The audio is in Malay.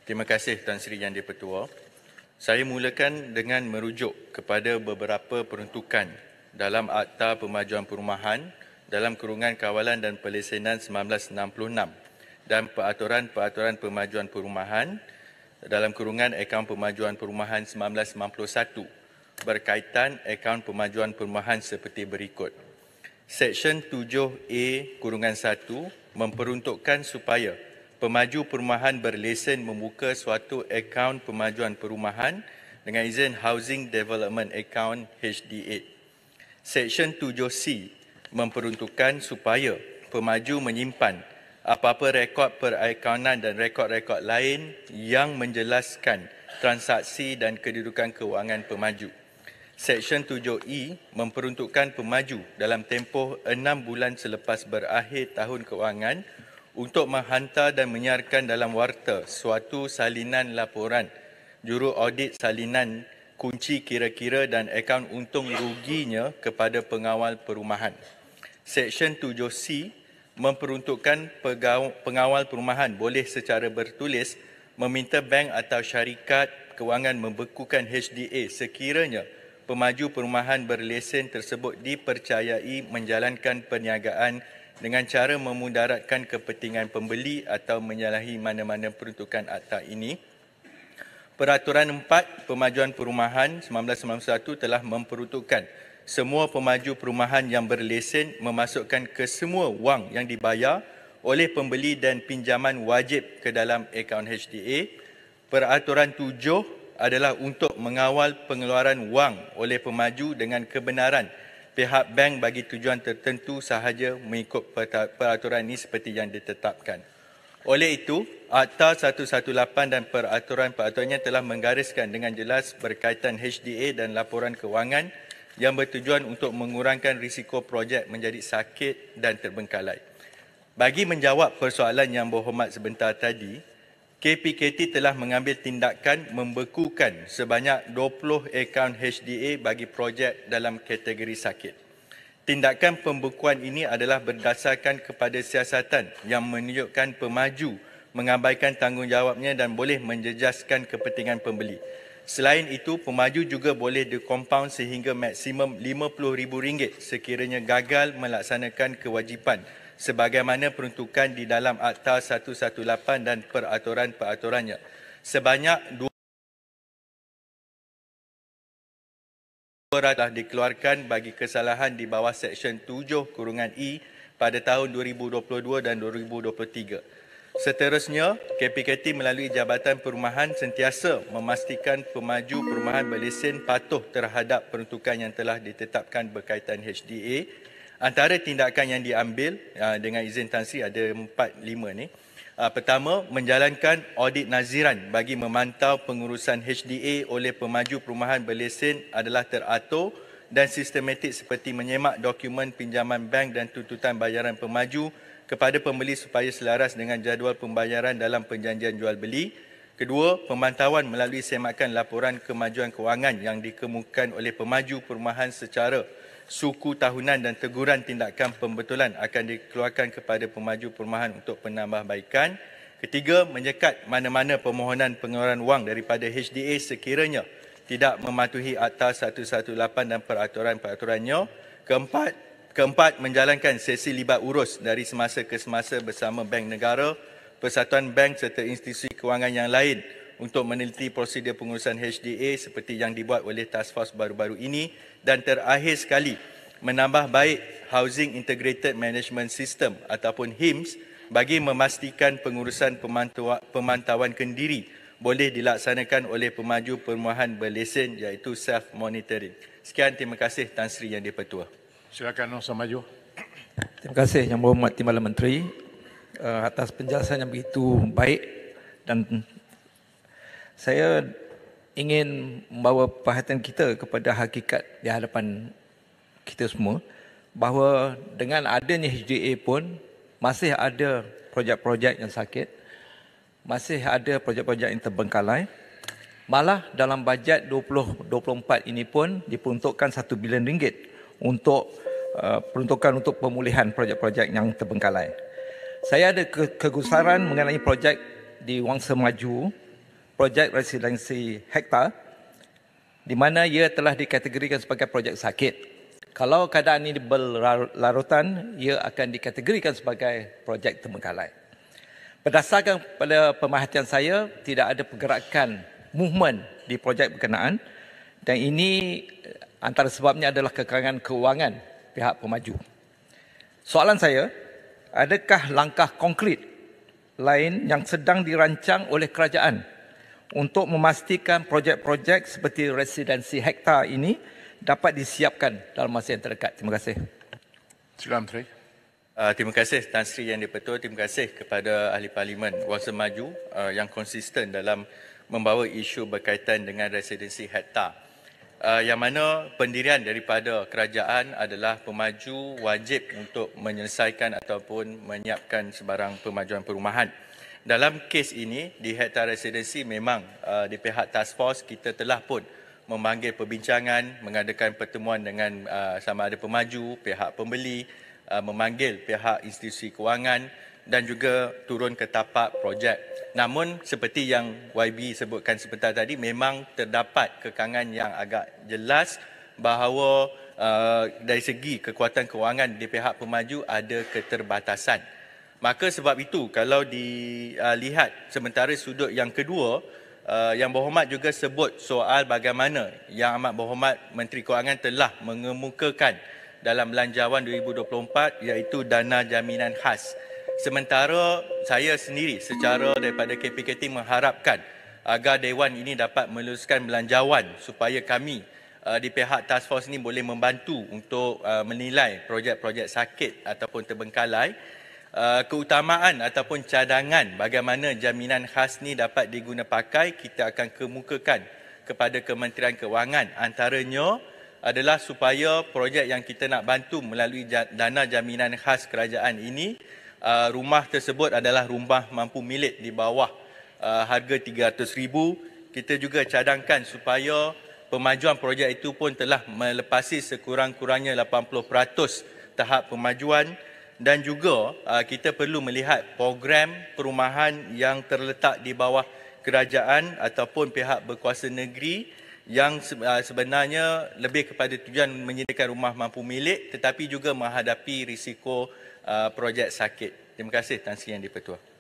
Terima kasih Tan Sri Yang di-Pertua. Saya mulakan dengan merujuk kepada beberapa peruntukan dalam Akta Pemajuan Perumahan dalam Kurungan Kawalan dan Pelesenan 1966 dan Peraturan-Peraturan Pemajuan Perumahan dalam Kurungan Akaun Pemajuan Perumahan 1991 berkaitan akaun pemajuan perumahan seperti berikut. Seksyen 7A Kurungan 1 memperuntukkan supaya pemaju perumahan berlesen membuka suatu akaun pemajuan perumahan dengan izin Housing Development Account HDA. Seksyen 7C memperuntukkan supaya pemaju menyimpan apa-apa rekod perakaunan dan rekod-rekod lain yang menjelaskan transaksi dan kedudukan kewangan pemaju. Seksyen 7E memperuntukkan pemaju dalam tempoh 6 bulan selepas berakhir tahun kewangan untuk menghantar dan menyiarkan dalam warta suatu salinan laporan juru audit salinan kunci kira-kira dan akaun untung ruginya kepada pengawal perumahan. Seksyen 7C memperuntukkan pengawal perumahan boleh secara bertulis meminta bank atau syarikat kewangan membekukan HDA sekiranya pemaju perumahan berlesen tersebut dipercayai menjalankan perniagaan dengan cara memudaratkan kepentingan pembeli atau menyalahi mana-mana peruntukan akta ini. Peraturan 4 Pemajuan Perumahan 1991 telah memperuntukkan semua pemaju perumahan yang berlesen memasukkan kesemua wang yang dibayar oleh pembeli dan pinjaman wajib ke dalam akaun HDA. Peraturan 7 adalah untuk mengawal pengeluaran wang oleh pemaju dengan kebenaran pihak bank bagi tujuan tertentu sahaja mengikut peraturan ini seperti yang ditetapkan. Oleh itu, Akta 118 dan peraturan-peraturannya telah menggariskan dengan jelas berkaitan HDA dan laporan kewangan yang bertujuan untuk mengurangkan risiko projek menjadi sakit dan terbengkalai. Bagi menjawab persoalan yang berhormat sebentar tadi, KPKT telah mengambil tindakan membekukan sebanyak 20 akaun HDA bagi projek dalam kategori sakit. Tindakan pembekuan ini adalah berdasarkan kepada siasatan yang menunjukkan pemaju mengabaikan tanggungjawabnya dan boleh menjejaskan kepentingan pembeli. Selain itu, pemaju juga boleh dikompaun sehingga maksimum RM50,000 sekiranya gagal melaksanakan kewajipan sebagaimana peruntukan di dalam Akta 118 dan peraturan-peraturannya. Sebanyak 2 telah dikeluarkan bagi kesalahan di bawah Seksyen 7 Kurungan E pada tahun 2022 dan 2023. Seterusnya, KPKT melalui Jabatan Perumahan sentiasa memastikan pemaju perumahan berlesen patuh terhadap peruntukan yang telah ditetapkan berkaitan HDA. Antara tindakan yang diambil dengan izin Tan Sri ada 4-5 ni. Pertama, menjalankan audit naziran bagi memantau pengurusan HDA oleh pemaju perumahan berlesen adalah teratur dan sistematik seperti menyemak dokumen pinjaman bank dan tuntutan bayaran pemaju kepada pembeli supaya selaras dengan jadual pembayaran dalam perjanjian jual beli. Kedua, pemantauan melalui semakan laporan kemajuan kewangan yang dikemukakan oleh pemaju perumahan secara suku tahunan dan teguran tindakan pembetulan akan dikeluarkan kepada pemaju perumahan untuk penambahbaikan. Ketiga, menyekat mana-mana permohonan pengeluaran wang daripada HDA sekiranya tidak mematuhi Akta 118 dan peraturan-peraturannya. Keempat, menjalankan sesi libat urus dari semasa ke semasa bersama Bank Negara, Persatuan Bank serta institusi kewangan yang lain untuk meneliti prosedur pengurusan HDA seperti yang dibuat oleh Task Force baru-baru ini. Dan terakhir sekali, menambah baik Housing Integrated Management System ataupun HIMS bagi memastikan pengurusan pemantauan kendiri boleh dilaksanakan oleh pemaju perumahan berlesen iaitu self-monitoring. Sekian, terima kasih Tan Sri Yang di-Pertua. Silakan Nur Maju. Terima kasih Yang Berhormat Timbalan Menteri atas penjelasan yang begitu baik, dan saya ingin membawa perhatian kita kepada hakikat di hadapan kita semua bahawa dengan adanya HDA pun masih ada projek-projek yang sakit, masih ada projek-projek yang terbengkalai. Malah dalam bajet 2024 ini pun diperuntukkan RM1 bilion untuk peruntukan untuk pemulihan projek-projek yang terbengkalai. Saya ada kegusaran mengenai projek di Wangsa Maju projek residensi hektar di mana ia telah dikategorikan sebagai projek sakit. Kalau keadaan ini berlarutan, ia akan dikategorikan sebagai projek terbengkalai. Berdasarkan pada pemerhatian saya, tidak ada pergerakan movement di projek berkenaan dan ini antara sebabnya adalah kekurangan kewangan pihak pemaju. Soalan saya, adakah langkah konkret lain yang sedang dirancang oleh kerajaan untuk memastikan projek-projek seperti residensi hektar ini dapat disiapkan dalam masa yang terdekat? Terima kasih. Sila Menteri. Terima kasih Tan Sri Yang di-Pertua. Terima kasih kepada Ahli Parlimen Wangsa Maju yang konsisten dalam membawa isu berkaitan dengan residensi hektar. Yang mana pendirian daripada kerajaan adalah pemaju wajib untuk menyelesaikan ataupun menyiapkan sebarang pemajuan perumahan. Dalam kes ini, di hektar residensi memang di pihak task force kita telah pun memanggil perbincangan, mengadakan pertemuan dengan sama ada pemaju, pihak pembeli, memanggil pihak institusi kewangan dan juga turun ke tapak projek. Namun seperti yang YB sebutkan sebentar tadi, memang terdapat kekangan yang agak jelas bahawa dari segi kekuatan kewangan di pihak pemaju ada keterbatasan. Maka sebab itu kalau dilihat sementara sudut yang kedua, Yang Berhormat juga sebut soal bagaimana Yang Amat Berhormat Menteri Kewangan telah mengemukakan dalam Belanjawan 2024 iaitu dana jaminan khas. Sementara saya sendiri secara daripada KPKT mengharapkan agar Dewan ini dapat meluluskan belanjawan supaya kami di pihak task force ini boleh membantu untuk menilai projek-projek sakit ataupun terbengkalai. Keutamaan ataupun cadangan bagaimana jaminan khas ni dapat diguna pakai, kita akan kemukakan kepada Kementerian Kewangan. Antaranya adalah supaya projek yang kita nak bantu melalui dana jaminan khas kerajaan ini, rumah tersebut adalah rumah mampu milik di bawah harga RM300,000. Kita juga cadangkan supaya pemajuan projek itu pun telah melepasi sekurang-kurangnya 80% tahap pemajuan. Dan juga kita perlu melihat program perumahan yang terletak di bawah kerajaan ataupun pihak berkuasa negeri yang sebenarnya lebih kepada tujuan menyediakan rumah mampu milik tetapi juga menghadapi risiko projek sakit. Terima kasih Tan Sri Yang di-Pertua.